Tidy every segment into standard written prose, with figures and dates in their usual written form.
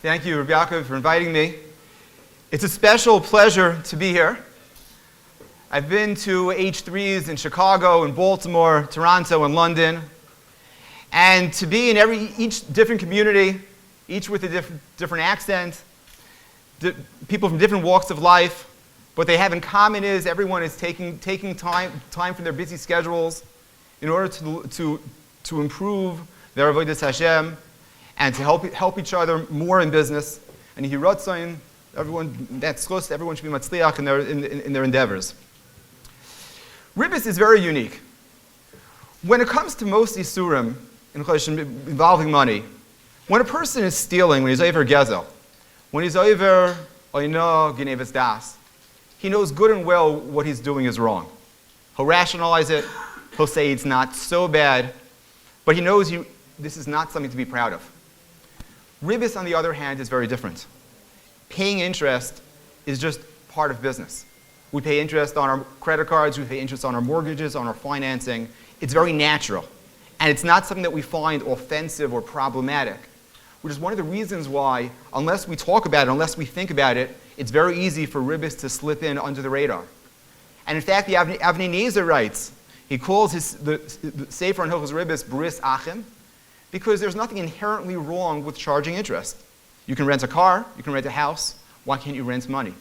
Thank you, Rabbi Yaakov, for inviting me. It's a special pleasure to be here. I've been to H3s in Chicago, in Baltimore, Toronto, and London. And to be in each different community, each with a different accent, people from different walks of life, what they have in common is everyone is taking time from their busy schedules in order to improve their avodas Hashem and to help each other more in business. And Hiratzain, everyone that's close to everyone should be matzliach in their endeavors. Ribis is very unique. When it comes to most isurim involving money, when a person is stealing, when he's over gezel, when he's over oino geneves das, he knows good and well what he's doing is wrong. He'll rationalize it. He'll say it's not so bad, but he knows this is not something to be proud of. Ribis, on the other hand, is very different. Paying interest is just part of business. We pay interest on our credit cards, we pay interest on our mortgages, on our financing. It's very natural. And it's not something that we find offensive or problematic, which is one of the reasons why, unless we talk about it, unless we think about it, it's very easy for Ribis to slip in under the radar. And in fact, the Avnei Nezer writes, he calls the Sefer on Hilchos Ribis Bris Achim, because there's nothing inherently wrong with charging interest. You can rent a car, you can rent a house, why can't you rent money?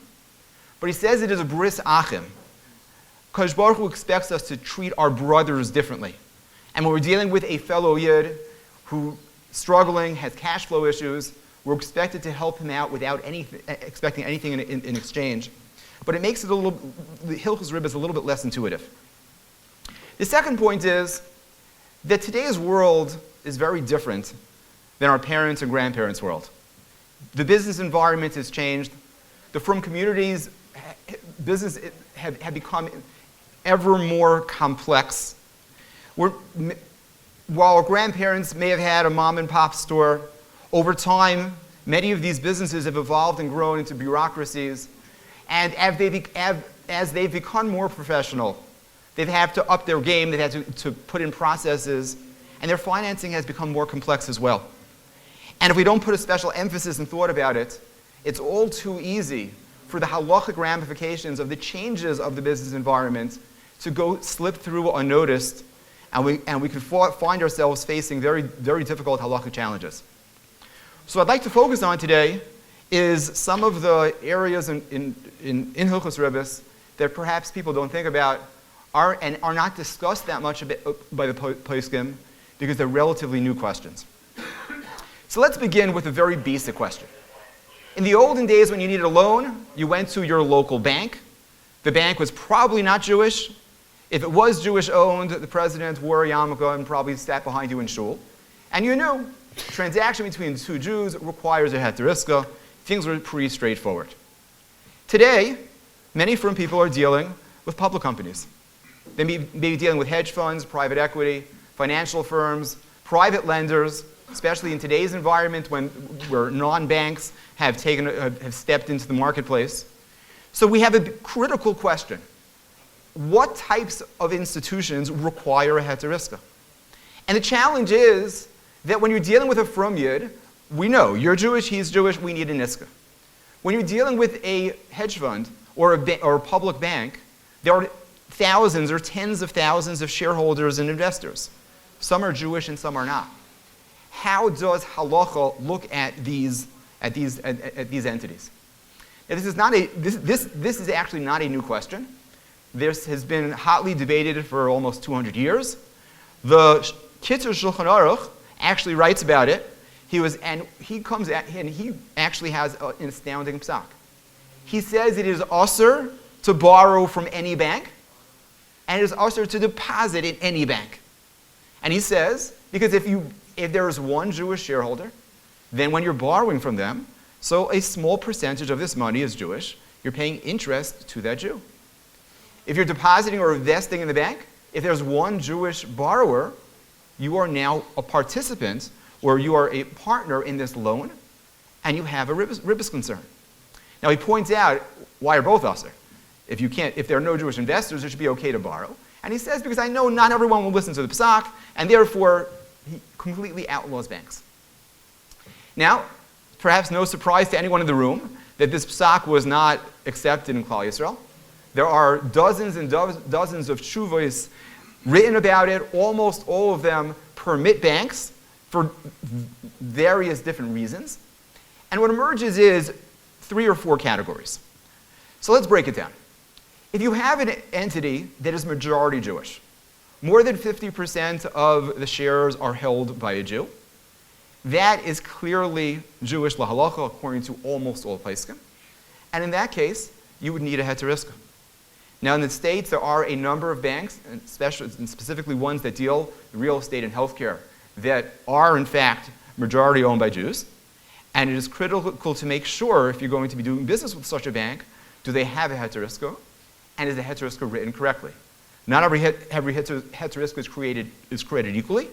But he says it is a Bris Achim. Kadosh Baruch Hu expects us to treat our brothers differently. And when we're dealing with a fellow Yid who's struggling, has cash flow issues, we're expected to help him out without expecting anything in exchange. But it makes the Hilchos Ribis a little bit less intuitive. The second point is that today's world is very different than our parents' and grandparents' world. The business environment has changed. The frum communities, business have become ever more complex. While our grandparents may have had a mom and pop store, over time, many of these businesses have evolved and grown into bureaucracies. And as they've become more professional, they've had to up their game, they've had to put in processes, and their financing has become more complex as well. And if we don't put a special emphasis and thought about it, it's all too easy for the halachic ramifications of the changes of the business environment to slip through unnoticed, and we could find ourselves facing very, very difficult halachic challenges. So what I'd like to focus on today is some of the areas in Hilchos Ribis that perhaps people don't think about are not discussed that much by the poskim because they're relatively new questions. So let's begin with a very basic question. In the olden days when you needed a loan, you went to your local bank. The bank was probably not Jewish. If it was Jewish-owned, the president wore a yarmulke and probably sat behind you in shul. And you knew transaction between two Jews requires a heter iska. Things were pretty straightforward. Today, many firm people are dealing with public companies. They may be dealing with hedge funds, private equity, financial firms, private lenders, especially in today's environment where non-banks have stepped into the marketplace. So we have a critical question. What types of institutions require a heter iska? And the challenge is that when you're dealing with a frum yid, we know you're Jewish, he's Jewish, we need an iska. When you're dealing with a hedge fund or a public bank, there are thousands or tens of thousands of shareholders and investors. Some are Jewish and some are not. How does halacha look at these entities? Now, this is actually not a new question. This has been hotly debated for almost 200 years. The Kitzur Shulchan Aruch actually writes about it. He actually has an astounding psak. He says it is usur to borrow from any bank, and it is usur to deposit in any bank. And he says, because if there is one Jewish shareholder, then when you're borrowing from them, so a small percentage of this money is Jewish, you're paying interest to that Jew. If you're depositing or investing in the bank, if there's one Jewish borrower, you are now a participant or you are a partner in this loan, and you have a ribus concern. Now he points out, why are both usur? If there are no Jewish investors, it should be okay to borrow. And he says, because I know not everyone will listen to the psak, and therefore he completely outlaws banks. Now, perhaps no surprise to anyone in the room that this psak was not accepted in Klal Yisrael. There are dozens and dozens of tshuvos written about it. Almost all of them permit banks for various different reasons. And what emerges is 3 or 4 categories. So let's break it down. If you have an entity that is majority Jewish, more than 50% of the shares are held by a Jew, that is clearly Jewish Halacha according to almost all poskim. And in that case, you would need a Heter Iska. Now in the States, there are a number of banks, and specifically ones that deal in real estate and healthcare, that are in fact majority owned by Jews. And it is critical to make sure, if you're going to be doing business with such a bank, do they have a Heter Iska, and is the Heter Iska written correctly? Not every Heter Iska is created equally.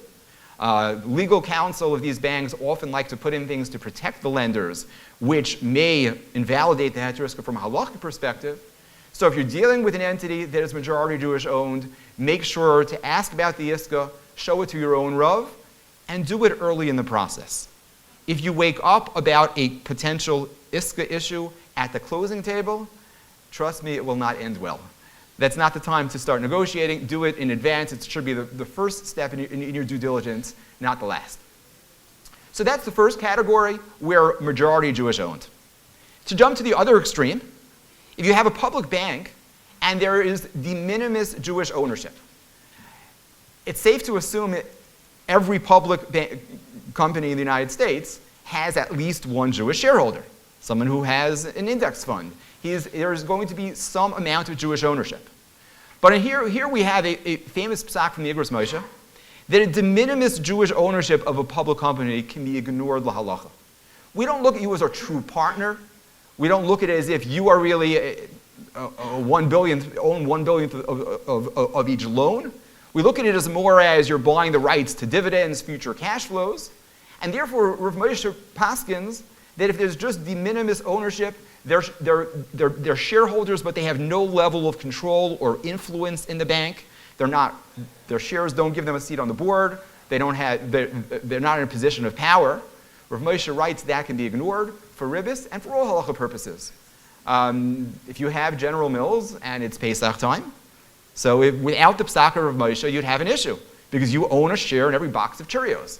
Legal counsel of these banks often like to put in things to protect the lenders, which may invalidate the Heter Iska from a halachic perspective. So if you're dealing with an entity that is majority Jewish owned, make sure to ask about the Iska, show it to your own Rav, and do it early in the process. If you wake up about a potential Iska issue at the closing table, trust me, it will not end well. That's not the time to start negotiating. Do it in advance. It should be the first step in your due diligence, not the last. So that's the first category where majority Jewish owned. To jump to the other extreme, if you have a public bank and there is de minimis Jewish ownership, it's safe to assume that every public company in the United States has at least one Jewish shareholder, someone who has an index fund. There's going to be some amount of Jewish ownership. But here we have a famous psak from the Igros Moshe, that a de minimis Jewish ownership of a public company can be ignored lahalacha. We don't look at you as a true partner. We don't look at it as if you are really own 1 billionth of each loan. We look at it as more as you're buying the rights to dividends, future cash flows. And therefore, Rav Moshe paskins that if there's just de minimis ownership, they're shareholders, but they have no level of control or influence in the bank. Their shares don't give them a seat on the board. They're not in a position of power. Rav Moshe writes that can be ignored for Ribis and for all halacha purposes. If you have General Mills and it's Pesach time, so without the psak of Rav Moshe, you'd have an issue because you own a share in every box of Cheerios.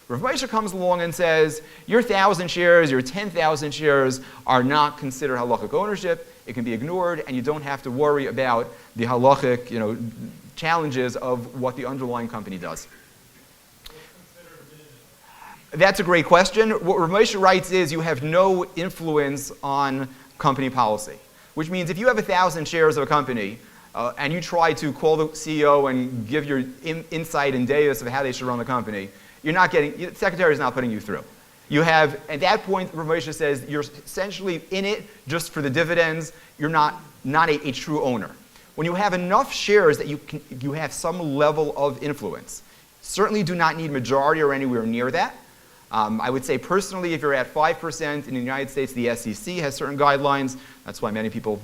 Rav Moshe comes along and says, your 1,000 shares, your 10,000 shares are not considered halachic ownership. It can be ignored, and you don't have to worry about the halachic, challenges of what the underlying company does. That's a great question. What Rav Moshe writes is you have no influence on company policy, which means if you have 1,000 shares of a company and you try to call the CEO and give your insight and deus of how they should run the company, the secretary is not putting you through. You have, at that point, Rav Moshe says, you're essentially in it just for the dividends. You're not a true owner. When you have enough shares that you have some level of influence, certainly do not need majority or anywhere near that. I would say personally, if you're at 5%, in the United States, the SEC has certain guidelines. That's why many people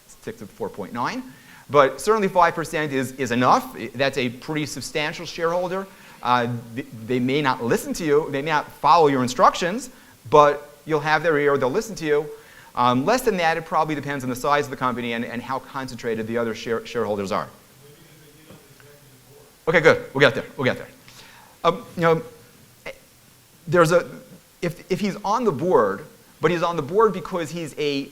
stick to 4.9. But certainly 5% is enough. That's a pretty substantial shareholder. They may not listen to you, they may not follow your instructions, but you'll have their ear, they'll listen to you. Less than that, it probably depends on the size of the company and how concentrated the other shareholders are. Okay, good. We'll get there. If he's on the board, but he's on the board because he's a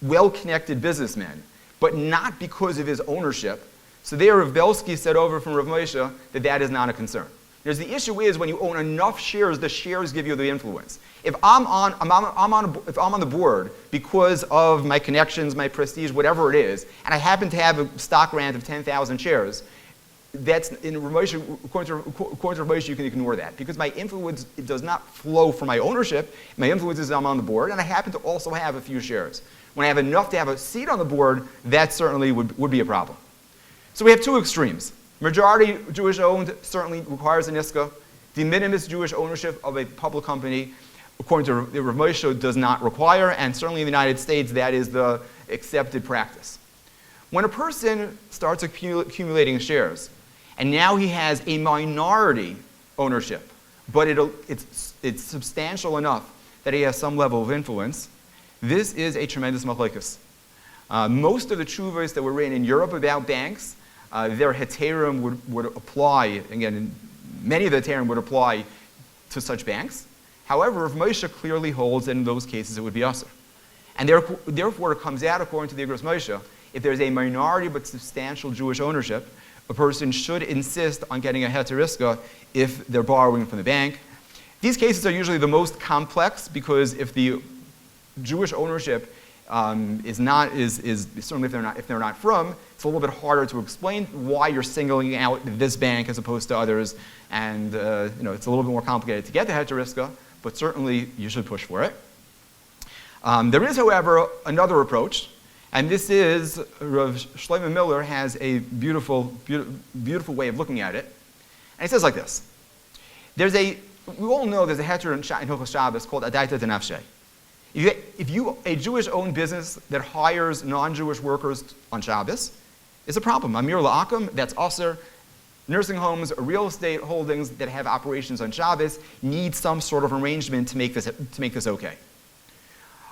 well-connected businessman, but not because of his ownership. So there, Rav Belsky said over from Rav Moshe that is not a concern. Because the issue is when you own enough shares, the shares give you the influence. If I'm on the board because of my connections, my prestige, whatever it is, and I happen to have a stock grant of 10,000 shares, that's in Rav Moshe, according to Rav Moshe, you can ignore that because my influence does not flow from my ownership. My influence is I'm on the board, and I happen to also have a few shares. When I have enough to have a seat on the board, that certainly would be a problem. So we have two extremes. Majority Jewish owned certainly requires an iska. De minimis Jewish ownership of a public company, according to Rav Moshe, does not require, and certainly in the United States, that is the accepted practice. When a person starts accumulating shares, and now he has a minority ownership, but it's substantial enough that he has some level of influence, this is a tremendous machlokes. Most of the tshuvos that were written in Europe about banks, their heterim would apply, again, many of the heterim would apply to such banks. However, Rav Moshe clearly holds that in those cases it would be asur. And therefore it comes out, according to the Igros Moshe, if there's a minority but substantial Jewish ownership, a person should insist on getting a heter iska if they're borrowing from the bank. These cases are usually the most complex because if the Jewish ownership is certainly if they're not from, it's a little bit harder to explain why you're singling out this bank as opposed to others, and it's a little bit more complicated to get the heter iska, but certainly you should push for it. There is, however, another approach, and this is Rav Shlomo Miller has a beautiful way of looking at it, and he says like this: we all know there's a heter in Hilchos Shabbos called adaita denafshe. If a Jewish-owned business that hires non-Jewish workers on Shabbos, it's a problem. Amir la'akum, that's asur. Nursing homes, real estate holdings that have operations on Shabbos need some sort of arrangement to make this okay.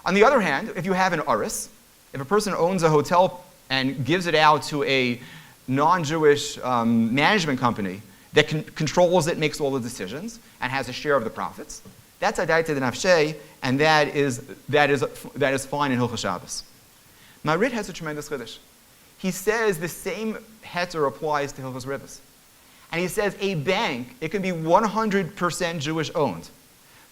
On the other hand, if you have an aris, if a person owns a hotel and gives it out to a non-Jewish management company that controls it, makes all the decisions, and has a share of the profits, that's adaita denafshe, and that is fine in Hilchos Shabbos. Marit has a tremendous chiddush. He says the same heter applies to Hilchos Ribis. And he says a bank, it can be 100% Jewish owned.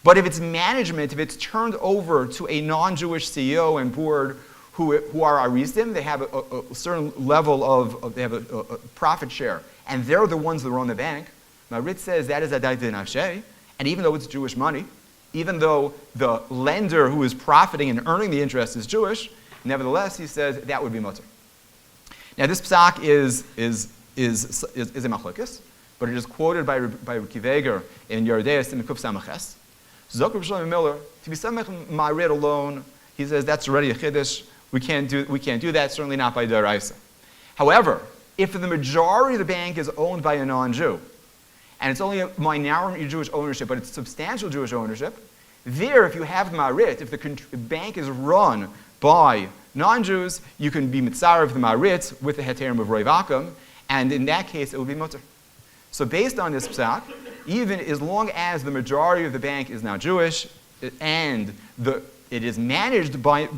But if it's management, if it's turned over to a non-Jewish CEO and board who are arisim, they have a certain level they have a profit share, and they're the ones that run the bank, Marit says that is adaita denafshe, and even though it's Jewish money, even though the lender who is profiting and earning the interest is Jewish, nevertheless, he says that would be mutter. Now, this psak is a machlokes, but it is quoted by Kiveger in Yeredeis in Kuf Samaches. Zok Rav Shlomo Miller, to be samech Marit alone, he says that's already a chiddush. We can't do that. Certainly not by deraisa. However, if the majority of the bank is owned by a non-Jew, and it's only a minority Jewish ownership, but it's substantial Jewish ownership, there, if you have marit, if the bank is run by non-Jews, you can be mitzareh of the marit with the heterim of roiv akum, and in that case, it would be mutter. So based on this psak, even as long as the majority of the bank is now Jewish, and it is managed by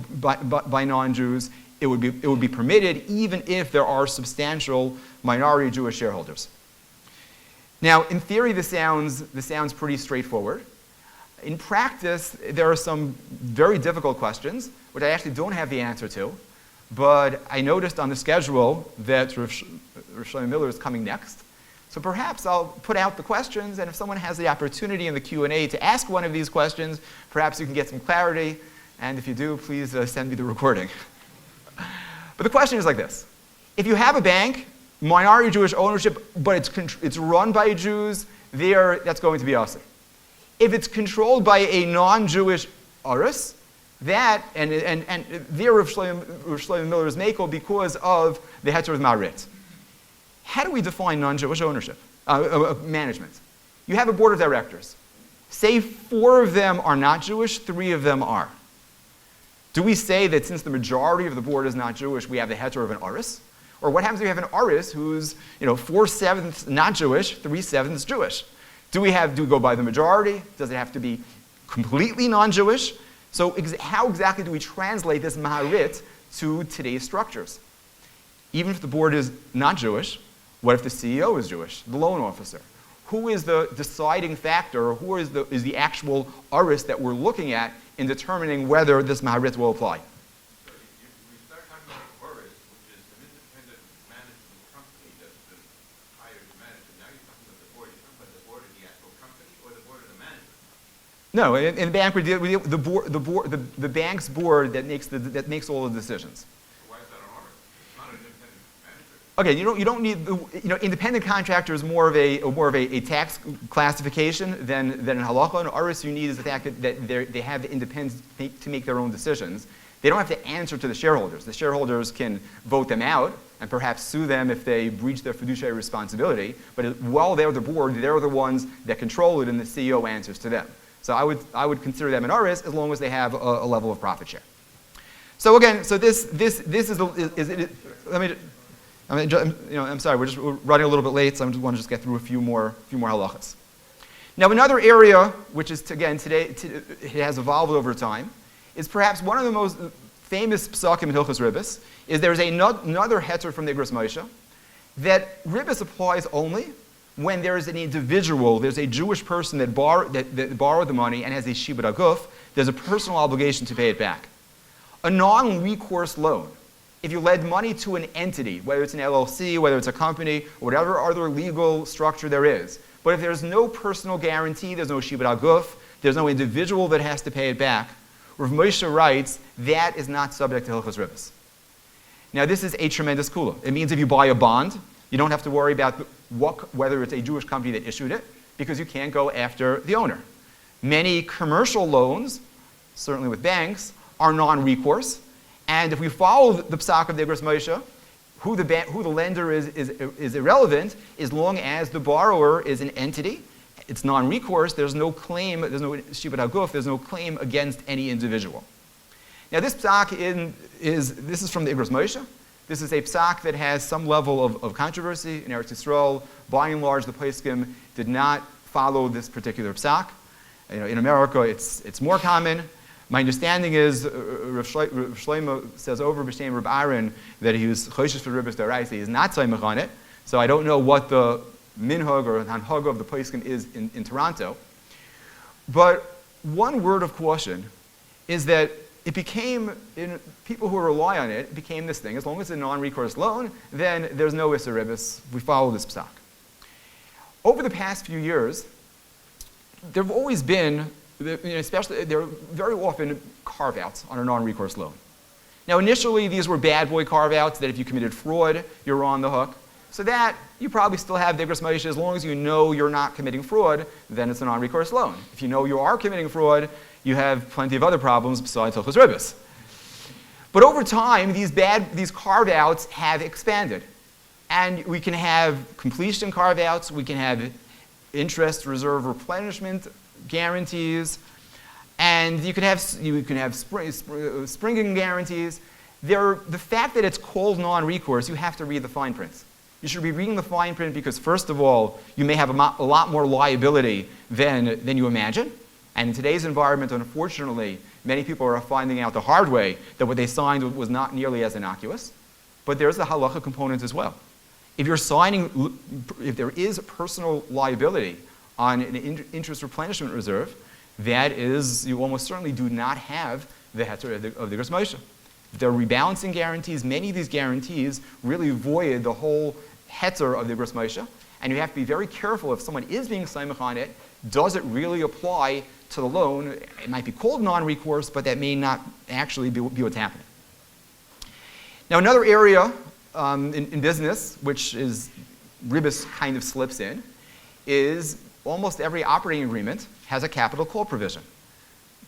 non-Jews, it would be permitted, even if there are substantial minority Jewish shareholders. Now, in theory, this sounds pretty straightforward. In practice, there are some very difficult questions, which I actually don't have the answer to, but I noticed on the schedule that Rav Shlomo Miller is coming next. So perhaps I'll put out the questions, and if someone has the opportunity in the Q&A to ask one of these questions, perhaps you can get some clarity, and if you do, please send me the recording. But the question is like this. If you have a bank, minority Jewish ownership, but it's run by Jews, that's going to be asur. If it's controlled by a non-Jewish aris, that, and there Rav Shlomo Miller is meko because of the heter of marit. How do we define non-Jewish ownership, management? You have a board of directors. Say 4 of them are not Jewish, 3 of them are. Do we say that since the majority of the board is not Jewish, we have the heter of an aris? Or what happens if you have an aris who's 4/7 not Jewish, 3/7 Jewish? Do we go by the majority? Does it have to be completely non-Jewish? So how exactly do we translate this maharit to today's structures? Even if the board is not Jewish, what if the CEO is Jewish, the loan officer? Who is the deciding factor, or who is the actual aris that we're looking at in determining whether this maharit will apply? No, in the bank we deal with the bank's board that makes all the decisions. So why is that an audit? It's not an independent manager. Okay, you don't need independent contractor is more of a tax classification than in halacha. And aris you need is the fact that they have the independence to make their own decisions. They don't have to answer to the shareholders. The shareholders can vote them out and perhaps sue them if they breach their fiduciary responsibility. But while they're the board, they're the ones that control it, and the CEO answers to them. So I would consider them an aris as long as they have a level of profit share. So again, so this is I'm sorry, we're running a little bit late, so I want to just get through a few more halachas. Now, another area which is again today it has evolved over time is perhaps one of the most famous psakim in Hilchos Ribis is there's another heter from the Igros Moshe that ribus applies only when there is an individual, there's a Jewish person that borrowed the money and has a shibud aguf, there's a personal obligation to pay it back. A non-recourse loan, if you lend money to an entity, whether it's an LLC, whether it's a company, or whatever other legal structure there is, but if there's no personal guarantee, there's no shibud aguf, there's no individual that has to pay it back, Rav Moshe writes, that is not subject to Hilchos Ribis. Now this is a tremendous kula. It means if you buy a bond, you don't have to worry about whether it's a Jewish company that issued it, because you can't go after the owner. Many commercial loans, certainly with banks, are non-recourse, and if we follow the psak of the Igros Moshe, who the lender is irrelevant, as long as the borrower is an entity. It's non-recourse. There's no claim. There's no shibud haguf. There's no claim against any individual. Now, this psak is from the Igros Moshe. This is a psak that has some level of controversy in Eretz Yisrael. By and large, the poskim did not follow this particular psak. In America, it's more common. My understanding is Rav Shlomo says over b'shem Reb Aaron that he was choshesh for ribus d'oraisa. He is not tzomech on it. So I don't know what the minhag or hanhag of the poskim is in Toronto. But one word of caution is that it became, in people who rely on it, it became this thing. As long as it's a non-recourse loan, then there's no issa ribus. We follow this psak. Over the past few years, there have always been, especially, there are very often carve-outs on a non-recourse loan. Now, initially, these were bad boy carve-outs that if you committed fraud, you're on the hook. So that, you probably still have the Igros Moshe. As long as you know you're not committing fraud, then it's a non-recourse loan. If you know you are committing fraud, you have plenty of other problems besides Hilchos Ribis. But over time, these carve-outs have expanded. And we can have completion carve-outs, we can have interest reserve replenishment guarantees, and you can have springing guarantees. The fact that it's called non-recourse, you have to read the fine print. You should be reading the fine print because, first of all, you may have a lot more liability than you imagine. And in today's environment, unfortunately, many people are finding out the hard way that what they signed was not nearly as innocuous. But there's the halacha component as well. If there is personal liability on an interest replenishment reserve, that is, you almost certainly do not have the heter of the Igros Moshe. If there are rebalancing guarantees, many of these guarantees really void the whole heter of the Igros Moshe, and you have to be very careful if someone is being saimach on it, does it really apply to the loan? It might be called non-recourse, but that may not actually be what's happening. Now, another area in business, which is Ribis kind of slips in, is almost every operating agreement has a capital call provision.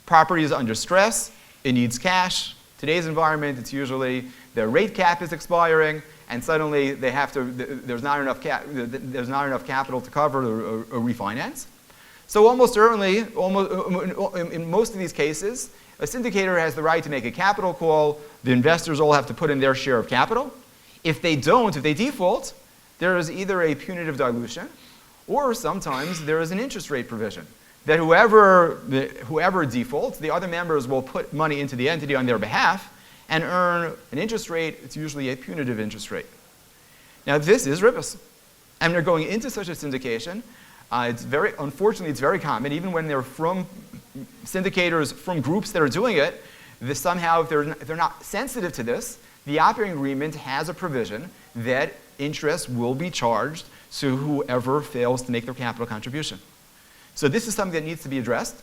Property is under stress, it needs cash. Today's environment, it's usually their rate cap is expiring, and suddenly they have to. There's not enough capital to cover or refinance. So in most of these cases, a syndicator has the right to make a capital call. The investors all have to put in their share of capital. If they default, there is either a punitive dilution, or sometimes there is an interest rate provision that whoever defaults, the other members will put money into the entity on their behalf and earn an interest rate. It's usually a punitive interest rate. Now, this is ribus. And they're going into such a syndication. Unfortunately, it's very common, even when they're from syndicators, from groups that are doing it, somehow, if they're not sensitive to this, the operating agreement has a provision that interest will be charged to whoever fails to make their capital contribution. So this is something that needs to be addressed.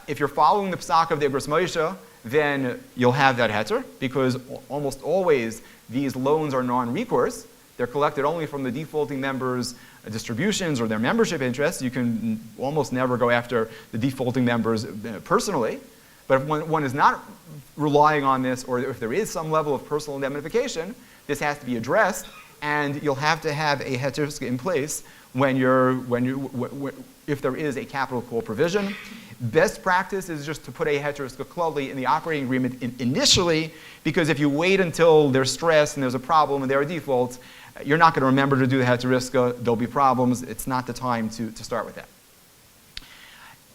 If you're following the psak of the Igros Moshe, then you'll have that heter, because almost always these loans are non-recourse. They're collected only from the defaulting members' distributions or their membership interests. You can almost never go after the defaulting members personally. But if one is not relying on this, or if there is some level of personal indemnification, this has to be addressed. and you'll have to have a Heter Iska in place if there is a capital call provision. Best practice is just to put a Heter Iska klali in the operating agreement initially, because if you wait until there's stress and there's a problem and there are defaults, you're not going to remember to do the Heter Iska. There'll be problems. It's not the time to start with that.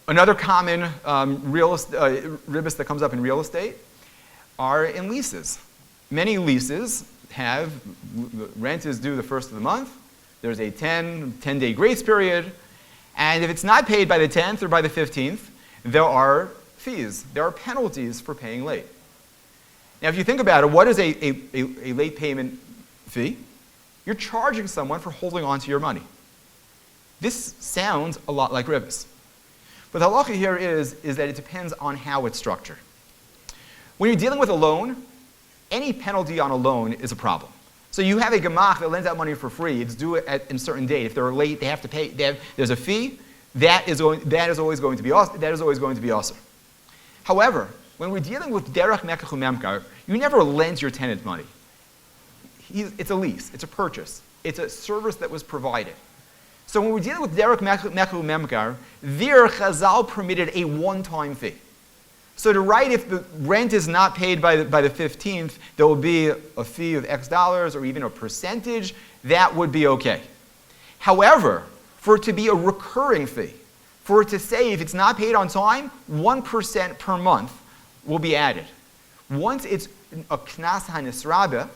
Another common ribus that comes up in real estate are in leases. Many leases have rent is due the first of the month. There's a 10-day grace period. And if it's not paid by the 10th or by the 15th, there are fees. There are penalties for paying late. Now, if you think about it, what is a late payment fee? You're charging someone for holding on to your money. This sounds a lot like ribus. But the halacha here is that it depends on how it's structured. When you're dealing with a loan, any penalty on a loan is a problem. So you have a gemach that lends out money for free. It's due at a certain date. If they're late, they have to pay. There's a fee. That is always going to be also. However, when we're dealing with derech mekach u'memkar, you never lend your tenant money. It's a lease. It's a purchase. It's a service that was provided. So when we're dealing with derech mekach u'memkar, there Chazal permitted a one-time fee. So to write if the rent is not paid by the 15th, there will be a fee of X dollars or even a percentage, that would be okay. However, for it to be a recurring fee, for it to say if it's not paid on time, 1% per month will be added. Once it's a knas hanisrabe,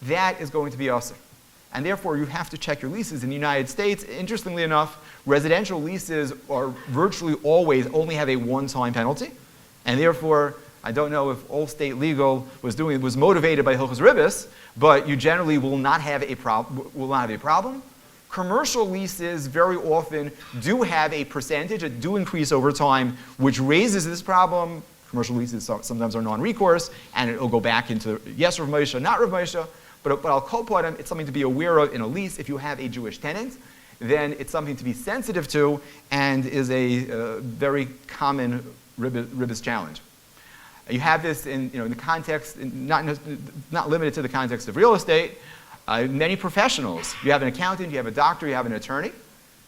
that is going to be awesome. And therefore, you have to check your leases. In the United States, interestingly enough, residential leases are virtually always only have a one-time penalty. And therefore, I don't know if Allstate Legal was motivated by Hilchos Ribis, but you generally will not have a problem. Commercial leases very often do have a percentage that do increase over time, which raises this problem. Commercial leases sometimes are non-recourse, and it'll go back into yes, Rav Moshe, not Rav Moshe. But I'll call upon them. It's something to be aware of in a lease. If you have a Jewish tenant, then it's something to be sensitive to, and is a very common ribus challenge. You have this in the context, not limited to the context of real estate. Many professionals. You have an accountant, you have a doctor, you have an attorney.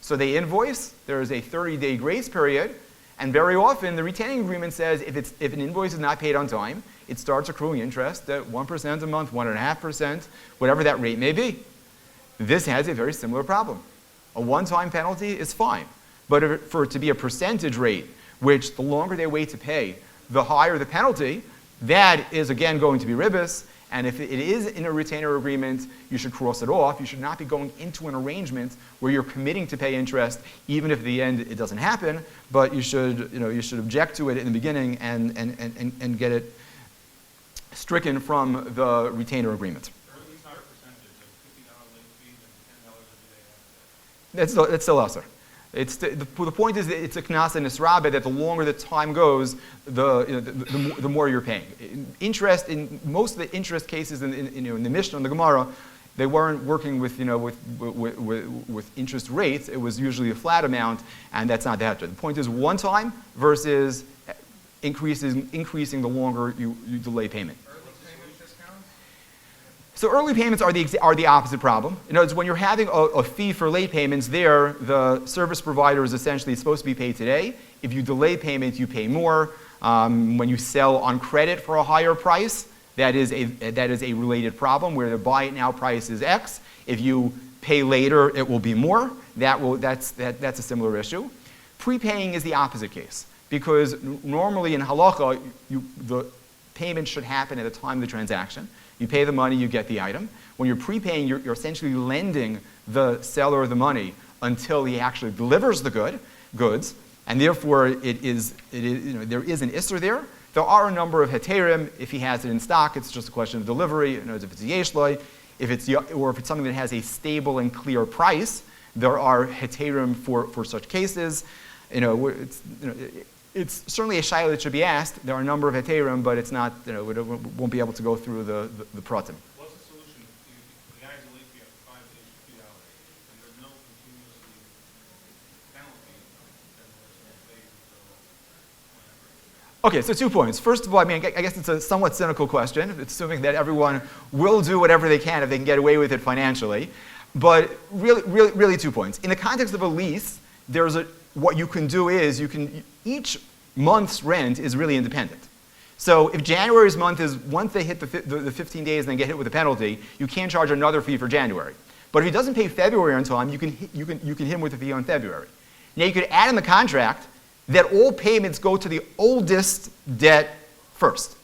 So they invoice. There is a 30-day grace period, and very often the retaining agreement says if an invoice is not paid on time, it starts accruing interest at 1% a month, 1.5%, whatever that rate may be. This has a very similar problem. A one-time penalty is fine, but for it to be a percentage rate, which the longer they wait to pay, the higher the penalty, that is again going to be ribus. And if it is in a retainer agreement, you should cross it off. You should not be going into an arrangement where you're committing to pay interest, even if at the end it doesn't happen. But you should object to it in the beginning and get it stricken from the retainer agreement. Or at least not a percentage, like $50 late fees and $10 a day after. That's still lesser. The point is that it's a knas and nisrabe that the longer the time goes, the more you're paying. Interest in most of the interest cases in the Mishnah and the Gemara, they weren't working with interest rates. It was usually a flat amount, and that's not that. The point is one time versus increasing the longer you delay payment. So early payments are the opposite problem. In other words, when you're having a fee for late payments, there the service provider is essentially supposed to be paid today. If you delay payment, you pay more. When you sell on credit for a higher price, that is a related problem where the buy it now price is X. If you pay later, it will be more. That's a similar issue. Prepaying is the opposite case because normally in halacha, the payment should happen at the time of the transaction. You pay the money, you get the item. When you're prepaying, you're essentially lending the seller the money until he actually delivers the goods, and therefore there is an isser there. There are a number of heterim. If he has it in stock, it's just a question of delivery. If it's a yeshloi, if it's something that has a stable and clear price, there are heterim for such cases. It's certainly a shaila that should be asked. There are a number of heterim, but it's not. We won't be able to go through the pratim. What's the solution if the guy is a late fee after 5 days, $50, and there's no continuously penalty, then there's no phase until Okay, so 2 points. First of all, I mean, I guess it's a somewhat cynical question, assuming that everyone will do whatever they can if they can get away with it financially. But really 2 points. In the context of a lease, what you can do is each month's rent is really independent. So if January's month is, once they hit the 15 days and then get hit with a penalty, you can't charge another fee for January. But if he doesn't pay February on time, you can hit him with a fee on February. Now you could add in the contract that all payments go to the oldest debt first,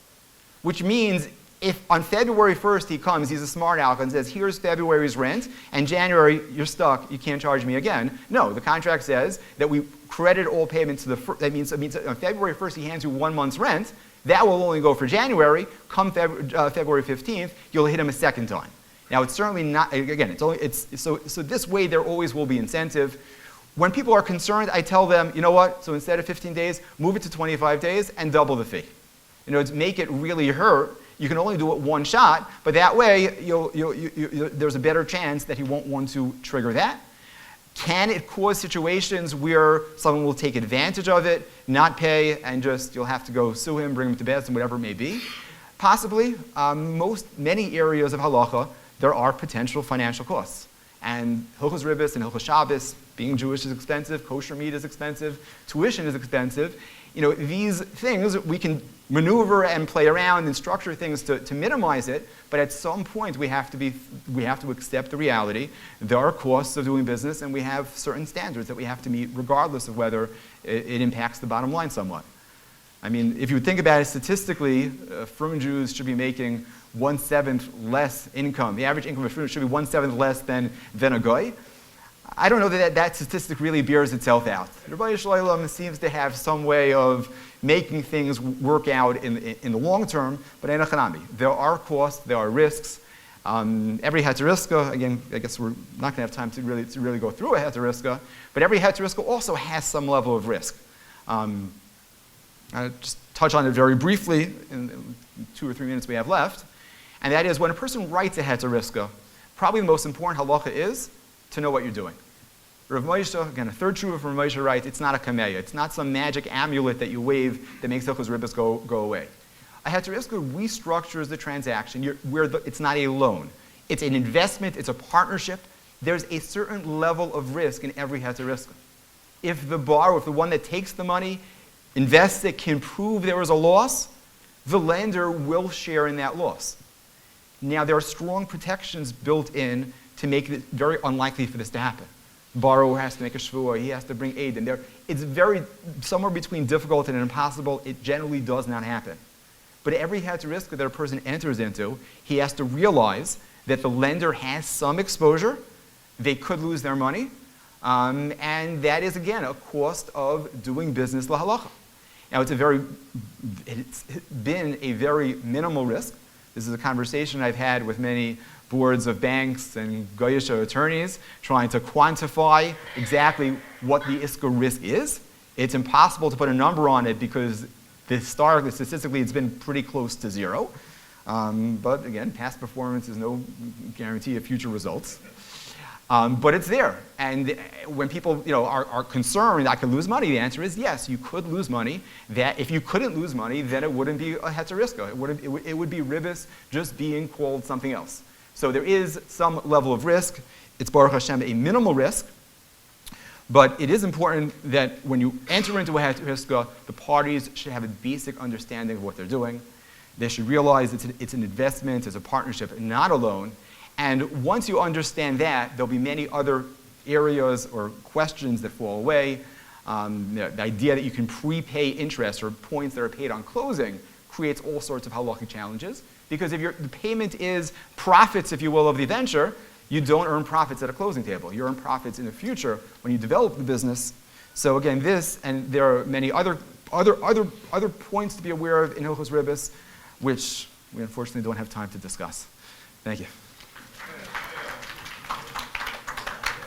which means if on February 1st he comes, he's a smart aleck and says, here's February's rent, and January, you're stuck, you can't charge me again. No, the contract says that we credit all payments to the first. That means on February 1st he hands you 1 month's rent. That will only go for January. Come February 15th, you'll hit him a second time. Now it's certainly not, again, so this way there always will be incentive. When people are concerned, I tell them, you know what, so instead of 15 days, move it to 25 days and double the fee. To make it really hurt, you can only do it one shot, but that way there's a better chance that he won't want to trigger that. Can it cause situations where someone will take advantage of it, not pay, and you'll have to go sue him, bring him to bed, and whatever it may be? Possibly. Many areas of halacha, there are potential financial costs. And Hilchos Ribis and Hilchos Shabbos, being Jewish is expensive, kosher meat is expensive, tuition is expensive. These things, we can maneuver and play around and structure things to minimize it, but at some point we have to accept the reality. There are costs of doing business, and we have certain standards that we have to meet regardless of whether it impacts the bottom line somewhat. I mean, if you would think about it statistically, frum Jews should be making 1/7 less income. The average income of a frum should be 1/7 less than a goy. I don't know that statistic really bears itself out. Rabbi Shalom seems to have some way of making things work out in the long term, but in Hanami, there are costs, there are risks. Every Heter Iska, again, I guess we're not going to have time to really go through a Heter Iska, but every Heter Iska also has some level of risk. I'll just touch on it very briefly in 2 or 3 minutes we have left, and that is when a person writes a Heter Iska, probably the most important halacha is to know what you're doing. Rav Moshe, again, a third tshuva from Rav Moshe writes, it's not a kameya. It's not some magic amulet that you wave that makes Hilchos Ribis go away. A Heter Iska restructures the transaction where it's not a loan. It's an investment. It's a partnership. There's a certain level of risk in every Heter Iska. If the borrower, if the one that takes the money, invests it, can prove there was a loss, the lender will share in that loss. Now, there are strong protections built in to make it very unlikely for this to happen. Borrower has to make a shvuah, he has to bring aid in there. It's somewhere between difficult and impossible. It generally does not happen. But every Heter Iska that a person enters into, he has to realize that the lender has some exposure, they could lose their money, and that is, again, a cost of doing business la halacha. Now, it's been a very minimal risk. This is a conversation I've had with many boards of banks and goyish attorneys trying to quantify exactly what the Iska risk is. It's impossible to put a number on it because historically, statistically, it's been pretty close to zero. But again, past performance is no guarantee of future results. But it's there. And when people are concerned I could lose money, the answer is yes, you could lose money. That if you couldn't lose money, then it wouldn't be a Heter Iska. It would be Ribis just being called something else. So there is some level of risk. It's Baruch Hashem a minimal risk. But it is important that when you enter into a Heter Iska, the parties should have a basic understanding of what they're doing. They should realize it's an investment, it's a partnership, not a loan. And once you understand that, there'll be many other areas or questions that fall away. The idea that you can prepay interest or points that are paid on closing creates all sorts of halachic challenges. Because if the payment is profits, if you will, of the venture, you don't earn profits at a closing table. You earn profits in the future when you develop the business. So again, this, and there are many other points to be aware of in Hilchos Ribis, which we unfortunately don't have time to discuss. Thank you.